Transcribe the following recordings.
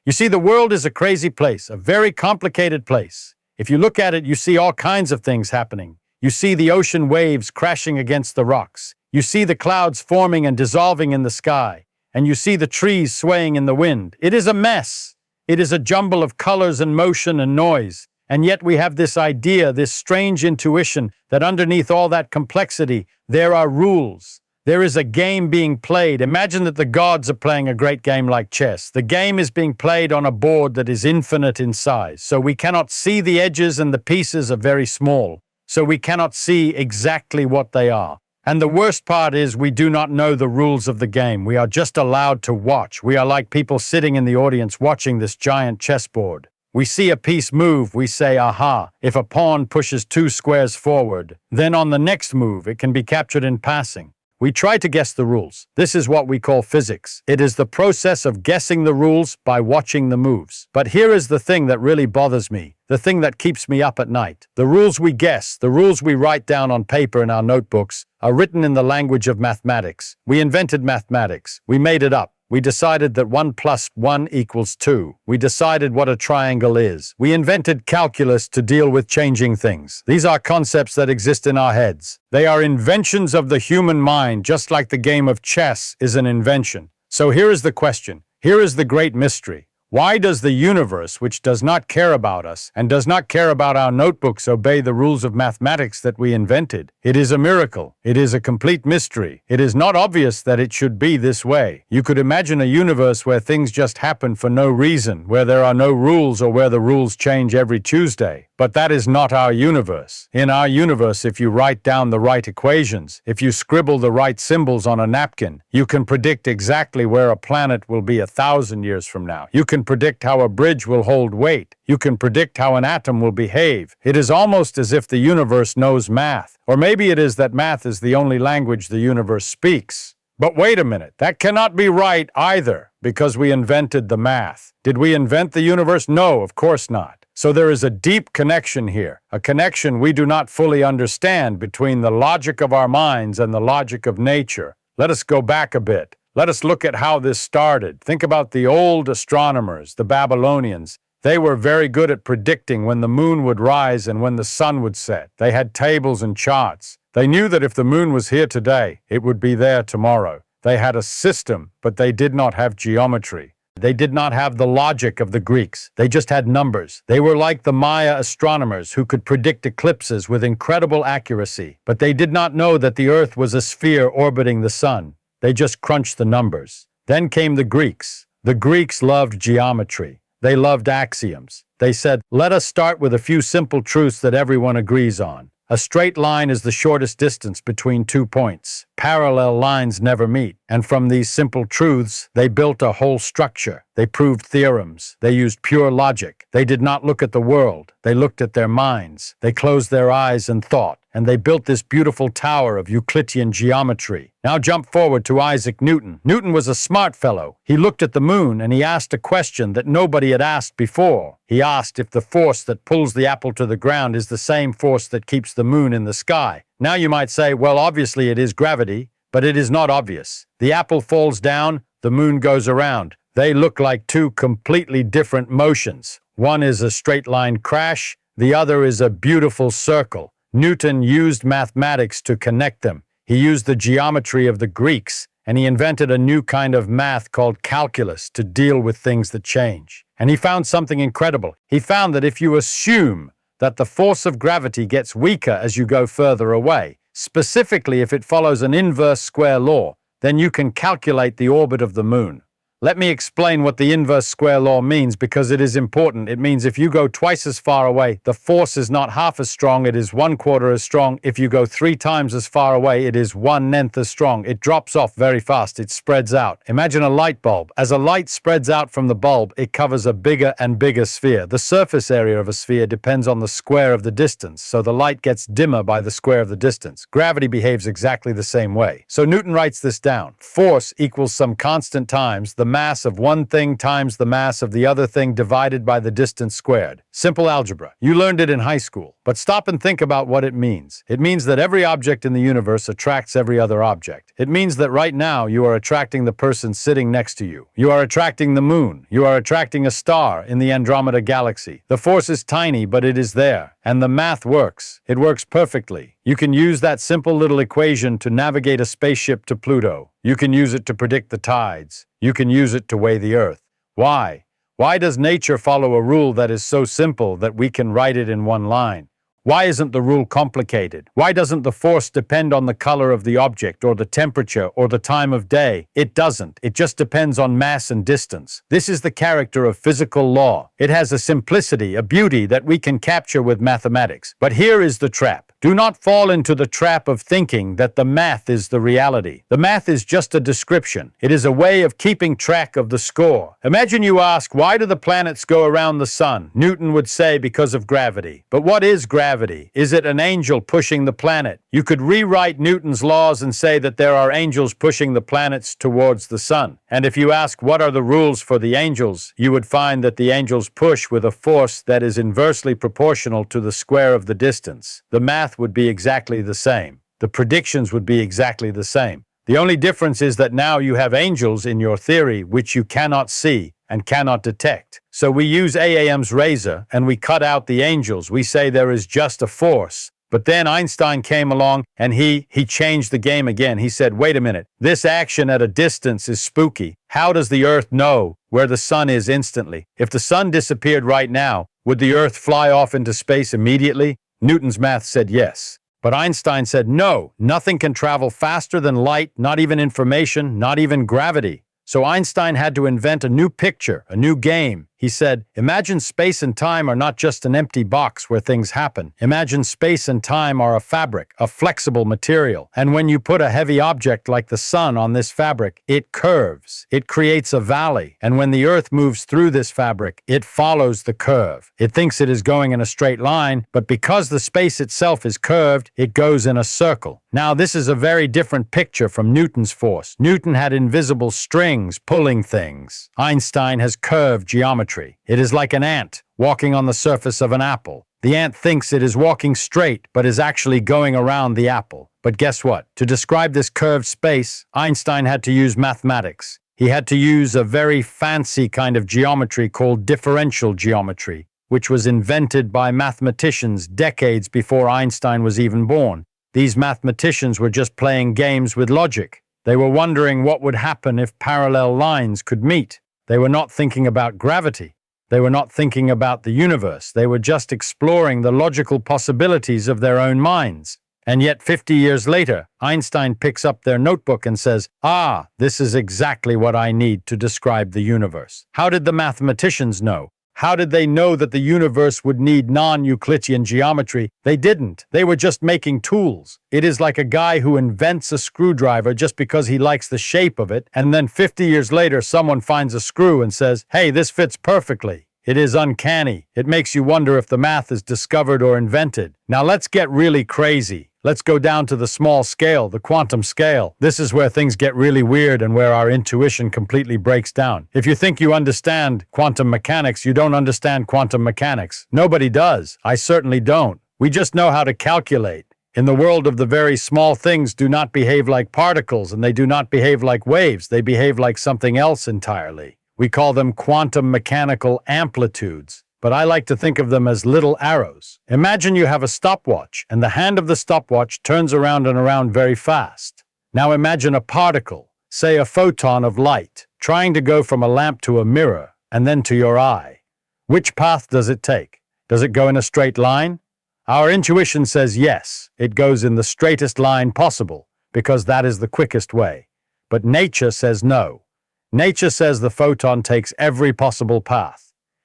You see, the world is a crazy place, a very complicated place. If you look at it, you see all kinds of things happening. You see the ocean waves crashing against the rocks. You see the clouds forming and dissolving in the sky. And you see the trees swaying in the wind. It is a mess. It is a jumble of colors and motion and noise. And yet we have this idea, this strange intuition, that underneath all that complexity, there are rules. There is a game being played. Imagine that the gods are playing a great game like chess. The game is being played on a board that is infinite in size. So we cannot see the edges, and the pieces are very small. So we cannot see exactly what they are. And the worst part is we do not know the rules of the game. We are just allowed to watch. We are like people sitting in the audience watching this giant chessboard. We see a piece move, we say, aha. If a pawn pushes 2 squares forward, then on the next move it can be captured in passing. We try to guess the rules. This is what we call physics. It is the process of guessing the rules by watching the moves. But here is the thing that really bothers me, the thing that keeps me up at night. The rules we guess, the rules we write down on paper in our notebooks, are written in the language of mathematics. We invented mathematics. We made it up. We decided that 1 + 1 = 2. We decided what a triangle is. We invented calculus to deal with changing things. These are concepts that exist in our heads. They are inventions of the human mind, just like the game of chess is an invention. So here is the question. Here is the great mystery. Why does the universe, which does not care about us and does not care about our notebooks, obey the rules of mathematics that we invented? It is a miracle. It is a complete mystery. It is not obvious that it should be this way. You could imagine a universe where things just happen for no reason, where there are no rules or where the rules change every Tuesday. But that is not our universe. In our universe, if you write down the right equations, if you scribble the right symbols on a napkin, you can predict exactly where a planet will be 1,000 years from now. You can predict how a bridge will hold weight. You can predict how an atom will behave. It is almost as if the universe knows math. Or maybe it is that math is the only language the universe speaks. But wait a minute, that cannot be right either, because we invented the math. Did we invent the universe? No, of course not. So there is a deep connection here, a connection we do not fully understand between the logic of our minds and the logic of nature. Let us go back a bit. Let us look at how this started. Think about the old astronomers, the Babylonians. They were very good at predicting when the moon would rise and when the sun would set. They had tables and charts. They knew that if the moon was here today, it would be there tomorrow. They had a system, but they did not have geometry. They did not have the logic of the Greeks. They just had numbers. They were like the Maya astronomers who could predict eclipses with incredible accuracy. But they did not know that the Earth was a sphere orbiting the sun. They just crunched the numbers. Then came the Greeks. The Greeks loved geometry. They loved axioms. They said, let us start with a few simple truths that everyone agrees on. A straight line is the shortest distance between 2 points. Parallel lines never meet. And from these simple truths, they built a whole structure. They proved theorems. They used pure logic. They did not look at the world. They looked at their minds. They closed their eyes and thought. And they built this beautiful tower of Euclidean geometry. Now jump forward to Isaac Newton. Newton was a smart fellow. He looked at the moon and he asked a question that nobody had asked before. He asked if the force that pulls the apple to the ground is the same force that keeps the moon in the sky. Now you might say, well, obviously it is gravity, but it is not obvious. The apple falls down, the moon goes around. They look like 2 completely different motions. One is a straight line crash, the other is a beautiful circle. Newton used mathematics to connect them. He used the geometry of the Greeks, and he invented a new kind of math called calculus to deal with things that change. And he found something incredible. He found that if you assume that the force of gravity gets weaker as you go further away, specifically if it follows an inverse square law, then you can calculate the orbit of the moon. Let me explain what the inverse square law means because it is important. It means if you go twice as far away, the force is not half as strong, it is 1/4 as strong. If you go 3 times as far away, it is 1/9 as strong. It drops off very fast, it spreads out. Imagine a light bulb. As a light spreads out from the bulb, it covers a bigger and bigger sphere. The surface area of a sphere depends on the square of the distance, so the light gets dimmer by the square of the distance. Gravity behaves exactly the same way. So Newton writes this down. Force equals some constant times the mass of one thing times the mass of the other thing divided by the distance squared. Simple algebra. You learned it in high school. But stop and think about what it means. It means that every object in the universe attracts every other object. It means that right now you are attracting the person sitting next to you. You are attracting the moon. You are attracting a star in the Andromeda galaxy. The force is tiny, but it is there. And the math works. It works perfectly. You can use that simple little equation to navigate a spaceship to Pluto. You can use it to predict the tides. You can use it to weigh the Earth. Why? Why does nature follow a rule that is so simple that we can write it in one line? Why isn't the rule complicated? Why doesn't the force depend on the color of the object or the temperature or the time of day? It doesn't. It just depends on mass and distance. This is the character of physical law. It has a simplicity, a beauty that we can capture with mathematics. But here is the trap. Do not fall into the trap of thinking that the math is the reality. The math is just a description. It is a way of keeping track of the score. Imagine you ask, why do the planets go around the sun? Newton would say because of gravity. But what is gravity? Is it an angel pushing the planet? You could rewrite Newton's laws and say that there are angels pushing the planets towards the sun. And if you ask what are the rules for the angels, you would find that the angels push with a force that is inversely proportional to the square of the distance. The math would be exactly the same. The predictions would be exactly the same. The only difference is that now you have angels in your theory which you cannot see and cannot detect. So we use AAM's razor and we cut out the angels. We say there is just a force. But then Einstein came along and he changed the game again. He said, wait a minute, this action at a distance is spooky. How does the Earth know where the sun is instantly? If the sun disappeared right now, would the Earth fly off into space immediately? Newton's math said yes. But Einstein said no, nothing can travel faster than light, not even information, not even gravity. So Einstein had to invent a new picture, a new game. He said, imagine space and time are not just an empty box where things happen. Imagine space and time are a fabric, a flexible material. And when you put a heavy object like the sun on this fabric, it curves. It creates a valley. And when the Earth moves through this fabric, it follows the curve. It thinks it is going in a straight line, but because the space itself is curved, it goes in a circle. Now, this is a very different picture from Newton's force. Newton had invisible strings pulling things. Einstein has curved geometry. It is like an ant walking on the surface of an apple. The ant thinks it is walking straight, but is actually going around the apple. But guess what? To describe this curved space, Einstein had to use mathematics. He had to use a very fancy kind of geometry called differential geometry, which was invented by mathematicians decades before Einstein was even born. These mathematicians were just playing games with logic. They were wondering what would happen if parallel lines could meet. They were not thinking about gravity. They were not thinking about the universe. They were just exploring the logical possibilities of their own minds. And yet 50 years later, Einstein picks up their notebook and says, this is exactly what I need to describe the universe. How did the mathematicians know? How did they know that the universe would need non-Euclidean geometry? They didn't. They were just making tools. It is like a guy who invents a screwdriver just because he likes the shape of it, and then 50 years later someone finds a screw and says, hey, this fits perfectly. It is uncanny. It makes you wonder if the math is discovered or invented. Now let's get really crazy. Let's go down to the small scale, the quantum scale. This is where things get really weird and where our intuition completely breaks down. If you think you understand quantum mechanics, you don't understand quantum mechanics. Nobody does. I certainly don't. We just know how to calculate. In the world of the very small things do not behave like particles, and they do not behave like waves. They behave like something else entirely. We call them quantum mechanical amplitudes. But I like to think of them as little arrows. Imagine you have a stopwatch, and the hand of the stopwatch turns around and around very fast. Now imagine a particle, say a photon of light, trying to go from a lamp to a mirror, and then to your eye. Which path does it take? Does it go in a straight line? Our intuition says yes, it goes in the straightest line possible, because that is the quickest way. But nature says no. Nature says the photon takes every possible path.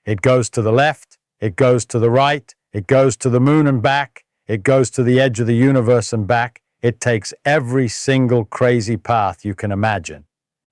It goes to the left, it goes to the right, it goes to the moon and back, it goes to the edge of the universe and back. It takes every single crazy path you can imagine.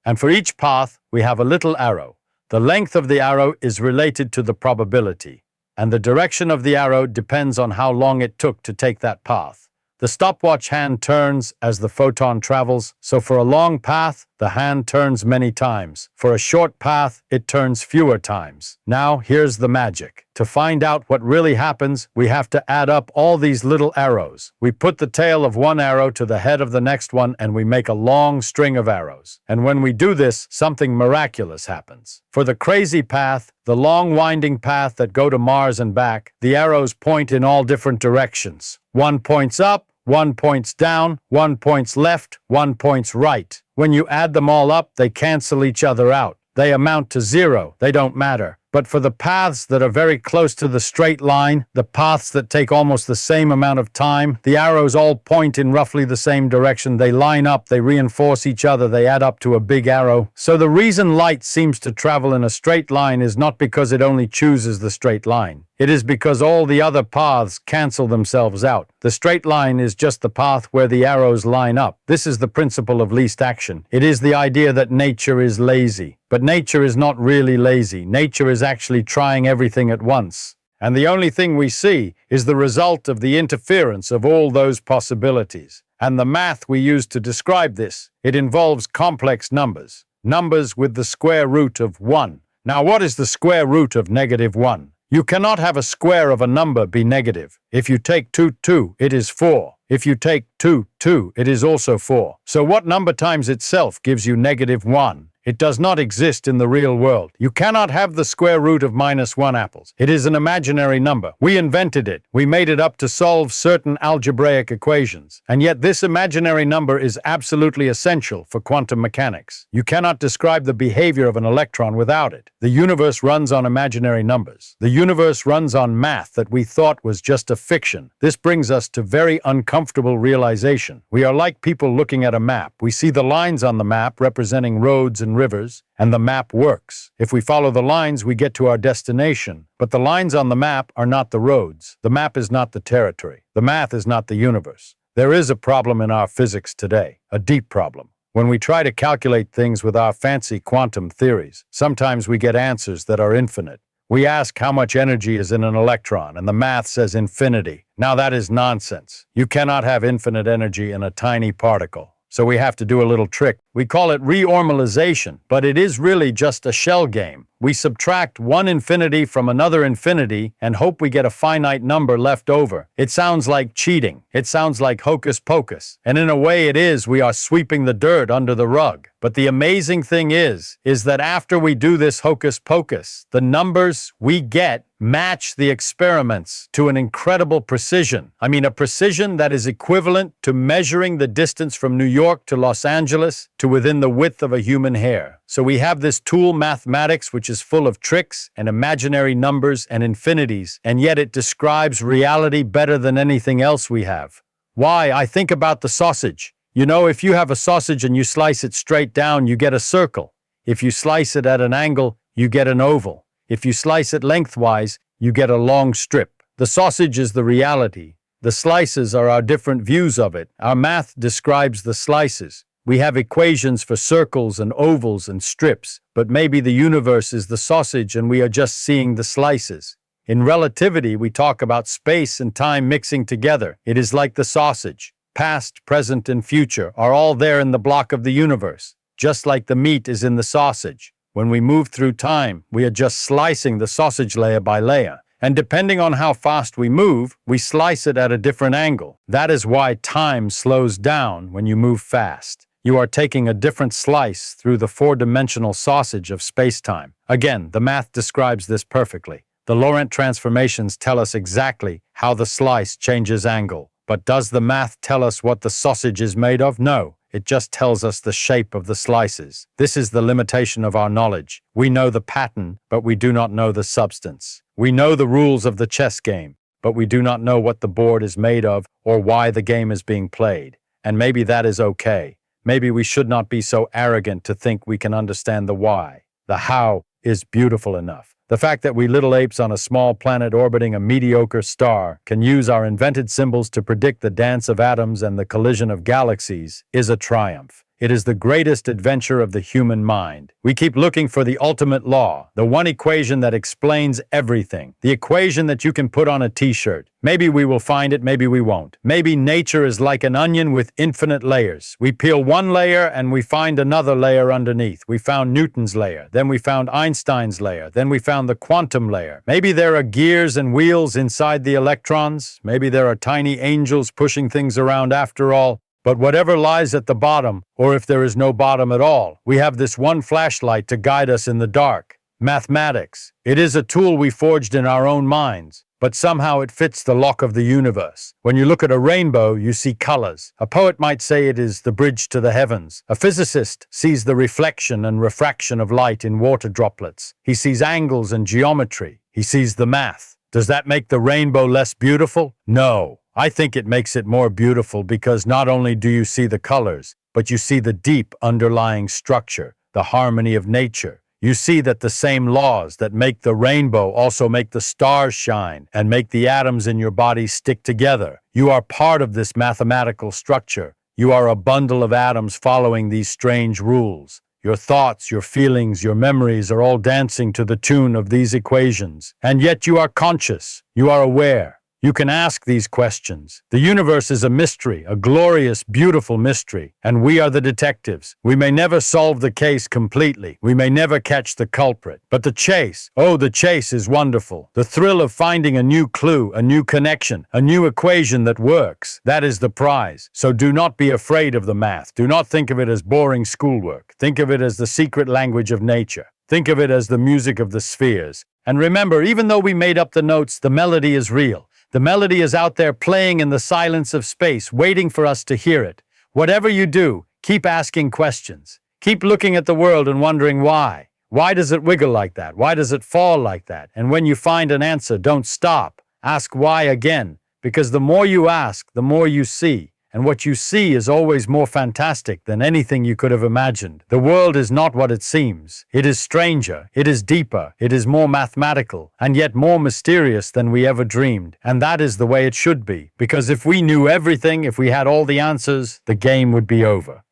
And for each path, we have a little arrow. The length of the arrow is related to the probability, and the direction of the arrow depends on how long it took to take that path. The stopwatch hand turns as the photon travels, so for a long path, the hand turns many times. For a short path, it turns fewer times. Now, here's the magic. To find out what really happens, we have to add up all these little arrows. We put the tail of one arrow to the head of the next one, and we make a long string of arrows. And when we do this, something miraculous happens. For the crazy path, the long winding path that go to Mars and back, the arrows point in all different directions. One points up, one points down, one points left, one points right. When you add them all up, they cancel each other out. They amount to zero. They don't matter. But for the paths that are very close to the straight line, the paths that take almost the same amount of time, the arrows all point in roughly the same direction. They line up, they reinforce each other, they add up to a big arrow. So the reason light seems to travel in a straight line is not because it only chooses the straight line. It is because all the other paths cancel themselves out. The straight line is just the path where the arrows line up. This is the principle of least action. It is the idea that nature is lazy. But nature is not really lazy. Nature is actually trying everything at once. And the only thing we see is the result of the interference of all those possibilities. And the math we use to describe this, it involves complex numbers. Numbers with the square root of 1. Now, what is the square root of -1? You cannot have a square of a number be negative. If you take 2, it is 4. If you take 2, it is also 4. So what number times itself gives you -1? It does not exist in the real world. You cannot have the square root of -1 apples. It is an imaginary number. We invented it. We made it up to solve certain algebraic equations. And yet this imaginary number is absolutely essential for quantum mechanics. You cannot describe the behavior of an electron without it. The universe runs on imaginary numbers. The universe runs on math that we thought was just a fiction. This brings us to very uncomfortable realization. We are like people looking at a map. We see the lines on the map representing roads and rivers, and the map works. If we follow the lines, we get to our destination. But the lines on the map are not the roads. The map is not the territory. The math is not the universe. There is a problem in our physics today, a deep problem. When we try to calculate things with our fancy quantum theories, sometimes we get answers that are infinite. We ask how much energy is in an electron, and the math says infinity. Now that is nonsense. You cannot have infinite energy in a tiny particle. So we have to do a little trick. We call it renormalization, but it is really just a shell game. We subtract one infinity from another infinity and hope we get a finite number left over. It sounds like cheating. It sounds like hocus pocus. And in a way it is. We are sweeping the dirt under the rug. But the amazing thing is that after we do this hocus pocus, the numbers we get match the experiments to an incredible precision. I mean, a precision that is equivalent to measuring the distance from New York to Los Angeles to within the width of a human hair. So we have this tool, mathematics, which is full of tricks and imaginary numbers and infinities, and yet it describes reality better than anything else we have. Why? I think about the sausage. You know, if you have a sausage and you slice it straight down, you get a circle. If you slice it at an angle, you get an oval. If you slice it lengthwise, you get a long strip. The sausage is the reality. The slices are our different views of it. Our math describes the slices. We have equations for circles and ovals and strips, but maybe the universe is the sausage and we are just seeing the slices. In relativity, we talk about space and time mixing together. It is like the sausage. Past, present, and future are all there in the block of the universe, just like the meat is in the sausage. When we move through time, we are just slicing the sausage layer by layer. And depending on how fast we move, we slice it at a different angle. That is why time slows down when you move fast. You are taking a different slice through the four-dimensional sausage of space-time. Again, the math describes this perfectly. The Laurent transformations tell us exactly how the slice changes angle. But does the math tell us what the sausage is made of? No. It just tells us the shape of the slices. This is the limitation of our knowledge. We know the pattern, but we do not know the substance. We know the rules of the chess game, but we do not know what the board is made of or why the game is being played. And maybe that is okay. Maybe we should not be so arrogant to think we can understand the why. The how is beautiful enough. The fact that we little apes on a small planet orbiting a mediocre star can use our invented symbols to predict the dance of atoms and the collision of galaxies is a triumph. It is the greatest adventure of the human mind. We keep looking for the ultimate law, the one equation that explains everything, the equation that you can put on a t-shirt. Maybe we will find it, maybe we won't. Maybe nature is like an onion with infinite layers. We peel one layer and we find another layer underneath. We found Newton's layer, then we found Einstein's layer, then we found the quantum layer. Maybe there are gears and wheels inside the electrons. Maybe there are tiny angels pushing things around after all. But whatever lies at the bottom, or if there is no bottom at all, we have this one flashlight to guide us in the dark. Mathematics. It is a tool we forged in our own minds, but somehow it fits the lock of the universe. When you look at a rainbow, you see colors. A poet might say it is the bridge to the heavens. A physicist sees the reflection and refraction of light in water droplets. He sees angles and geometry. He sees the math. Does that make the rainbow less beautiful? No. I think it makes it more beautiful because not only do you see the colors, but you see the deep underlying structure, the harmony of nature. You see that the same laws that make the rainbow also make the stars shine and make the atoms in your body stick together. You are part of this mathematical structure. You are a bundle of atoms following these strange rules. Your thoughts, your feelings, your memories are all dancing to the tune of these equations. And yet you are conscious. You are aware. You can ask these questions. The universe is a mystery, a glorious, beautiful mystery, and we are the detectives. We may never solve the case completely. We may never catch the culprit. But the chase, oh, the chase is wonderful. The thrill of finding a new clue, a new connection, a new equation that works. That is the prize. So do not be afraid of the math. Do not think of it as boring schoolwork. Think of it as the secret language of nature. Think of it as the music of the spheres. And remember, even though we made up the notes, the melody is real. The melody is out there playing in the silence of space, waiting for us to hear it. Whatever you do, keep asking questions. Keep looking at the world and wondering why. Why does it wiggle like that? Why does it fall like that? And when you find an answer, don't stop. Ask why again, because the more you ask, the more you see. And what you see is always more fantastic than anything you could have imagined. The world is not what it seems. It is stranger, it is deeper, it is more mathematical, and yet more mysterious than we ever dreamed. And that is the way it should be, because if we knew everything, if we had all the answers, the game would be over.